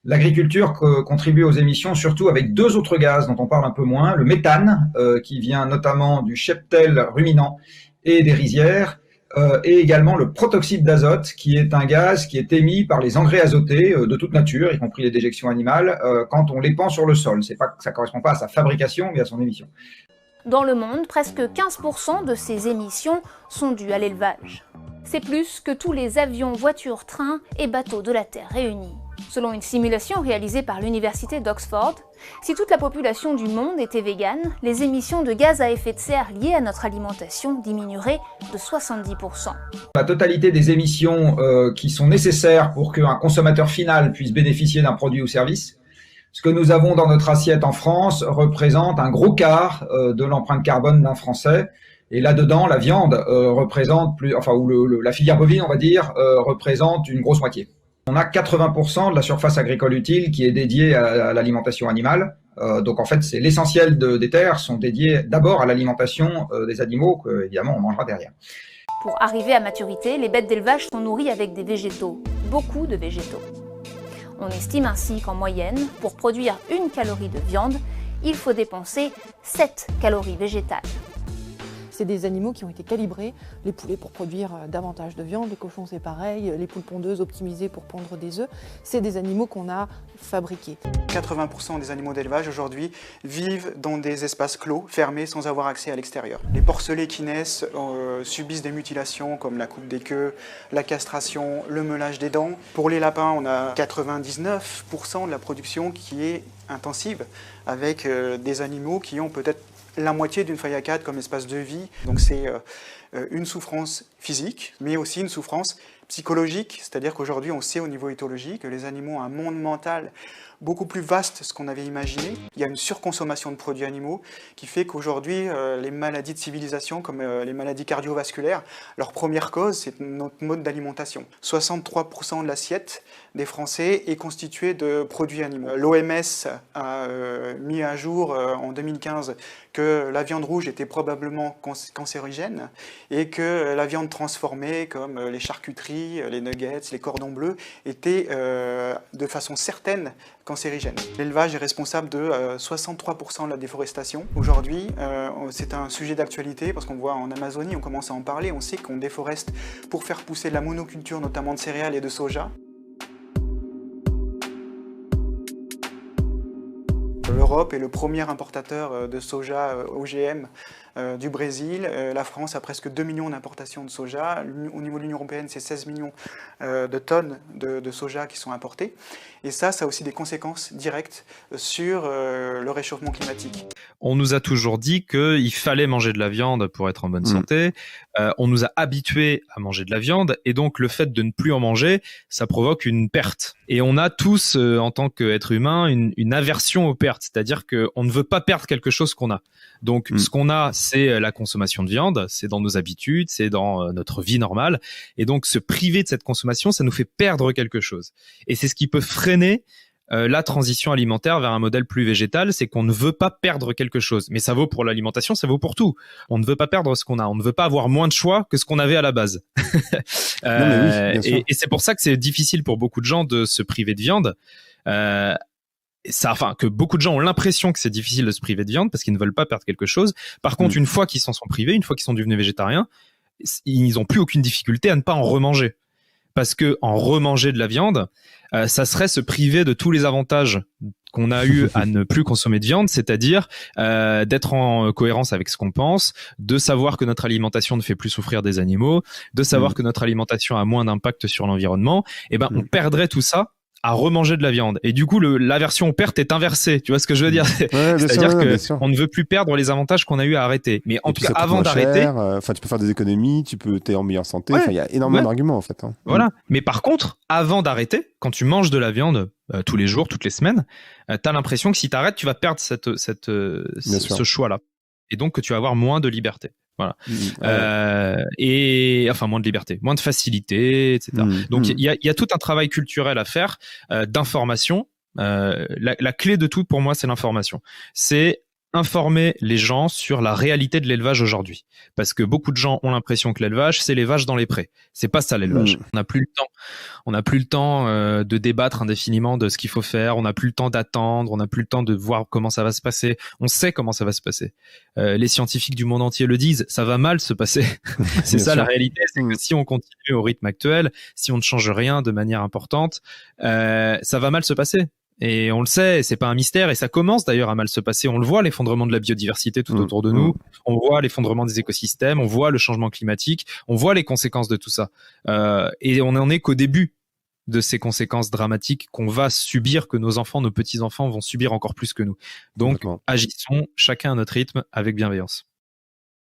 L'agriculture contribue aux émissions surtout avec deux autres gaz dont on parle un peu moins, le méthane, qui vient notamment du cheptel ruminant et des rizières, et également le protoxyde d'azote, qui est un gaz qui est émis par les engrais azotés de toute nature, y compris les déjections animales, quand on les pend sur le sol. Ça ne correspond pas à sa fabrication, mais à son émission. Dans le monde, presque 15% de ces émissions sont dues à l'élevage. C'est plus que tous les avions, voitures, trains et bateaux de la Terre réunis. Selon une simulation réalisée par l'université d'Oxford, si toute la population du monde était végane, les émissions de gaz à effet de serre liées à notre alimentation diminueraient de 70%. La totalité des émissions qui sont nécessaires pour qu'un consommateur final puisse bénéficier d'un produit ou service, ce que nous avons dans notre assiette en France représente un gros quart de l'empreinte carbone d'un Français. Et là-dedans, la viande représente la filière bovine, on va dire, représente une grosse moitié. On a 80% de la surface agricole utile qui est dédiée à l'alimentation animale. Donc en fait, c'est l'essentiel des terres sont dédiées d'abord à l'alimentation des animaux que évidemment on mangera derrière. Pour arriver à maturité, les bêtes d'élevage sont nourries avec des végétaux, beaucoup de végétaux. On estime ainsi qu'en moyenne, pour produire 1 calorie de viande, il faut dépenser 7 calories végétales. C'est des animaux qui ont été calibrés, les poulets pour produire davantage de viande, les cochons c'est pareil, les poules pondeuses optimisées pour pondre des œufs. C'est des animaux qu'on a fabriqués. 80% des animaux d'élevage aujourd'hui vivent dans des espaces clos, fermés, sans avoir accès à l'extérieur. Les porcelets qui naissent subissent des mutilations comme la coupe des queues, la castration, le meulage des dents. Pour les lapins, on a 99% de la production qui est intensive, avec des animaux qui ont peut-être la moitié d'une feuille A4 comme espace de vie. Donc c'est une souffrance physique, mais aussi une souffrance psychologique, c'est-à-dire qu'aujourd'hui on sait au niveau éthologique que les animaux ont un monde mental beaucoup plus vaste que ce qu'on avait imaginé. Il y a une surconsommation de produits animaux qui fait qu'aujourd'hui les maladies de civilisation comme les maladies cardiovasculaires, leur première cause c'est notre mode d'alimentation. 63% de l'assiette des Français est constituée de produits animaux. L'OMS a mis à jour en 2015 que la viande rouge était probablement cancérigène et que la viande transformée comme les charcuteries, les nuggets, les cordons bleus étaient de façon certaine cancérigènes. L'élevage est responsable de 63% de la déforestation. Aujourd'hui, c'est un sujet d'actualité parce qu'on voit en Amazonie, on commence à en parler, on sait qu'on déforeste pour faire pousser de la monoculture, notamment de céréales et de soja. L'Europe est le premier importateur de soja OGM du Brésil. La France a presque 2 millions d'importations de soja. Au niveau de l'Union européenne, c'est 16 millions de tonnes de soja qui sont importées. Et ça a aussi des conséquences directes sur le réchauffement climatique. On nous a toujours dit qu'il fallait manger de la viande pour être en bonne santé. On nous a habitués à manger de la viande. Et donc, le fait de ne plus en manger, ça provoque une perte. Et on a tous, en tant qu'être humain, une aversion aux pertes. C'est-à-dire qu'on ne veut pas perdre quelque chose qu'on a. Donc, ce qu'on a, c'est la consommation de viande, c'est dans nos habitudes, c'est dans notre vie normale. Et donc, se priver de cette consommation, ça nous fait perdre quelque chose. Et c'est ce qui peut freiner la transition alimentaire vers un modèle plus végétal, c'est qu'on ne veut pas perdre quelque chose. Mais ça vaut pour l'alimentation, ça vaut pour tout. On ne veut pas perdre ce qu'on a. On ne veut pas avoir moins de choix que ce qu'on avait à la base. Non, mais oui, bien sûr. Et c'est pour ça que c'est difficile pour beaucoup de gens de se priver de viande. Que beaucoup de gens ont l'impression que c'est difficile de se priver de viande parce qu'ils ne veulent pas perdre quelque chose. Par contre, une fois qu'ils s'en sont privés, une fois qu'ils sont devenus végétariens, ils n'ont plus aucune difficulté à ne pas en remanger. Parce que en remanger de la viande, ça serait se priver de tous les avantages qu'on a eu à ne plus consommer de viande, c'est-à-dire d'être en cohérence avec ce qu'on pense, de savoir que notre alimentation ne fait plus souffrir des animaux, de savoir que notre alimentation a moins d'impact sur l'environnement. Et ben, on perdrait tout ça à remanger de la viande. Et du coup, l'aversion aux pertes est inversée. Tu vois ce que je veux dire? C'est-à-dire que on ne veut plus perdre les avantages qu'on a eu à arrêter. Mais en tout cas, avant d'arrêter, tu peux faire des économies, t'es en meilleure santé. Il y a énormément d'arguments en fait. Voilà. Mais par contre, avant d'arrêter, quand tu manges de la viande tous les jours, toutes les semaines, t'as l'impression que si t'arrêtes, tu vas perdre ce choix-là. Et donc que tu vas avoir moins de liberté. Voilà. Et enfin, moins de liberté, moins de facilité, etc. Donc, il y a tout un travail culturel à faire, d'information. La clé de tout, pour moi, c'est l'information. C'est informer les gens sur la réalité de l'élevage aujourd'hui. Parce que beaucoup de gens ont l'impression que l'élevage, c'est les vaches dans les prés. C'est pas ça l'élevage. On n'a plus le temps. On n'a plus le temps de débattre indéfiniment de ce qu'il faut faire. On n'a plus le temps d'attendre. On n'a plus le temps de voir comment ça va se passer. On sait comment ça va se passer. Les scientifiques du monde entier le disent. Ça va mal se passer. C'est ça la réalité. C'est que si on continue au rythme actuel, si on ne change rien de manière importante, ça va mal se passer. Et on le sait, c'est pas un mystère, et ça commence d'ailleurs à mal se passer. On le voit, l'effondrement de la biodiversité tout autour de nous. On voit l'effondrement des écosystèmes, on voit le changement climatique, on voit les conséquences de tout ça. Et on n'en est qu'au début de ces conséquences dramatiques qu'on va subir, que nos enfants, nos petits-enfants vont subir encore plus que nous. Donc, agissons chacun à notre rythme avec bienveillance.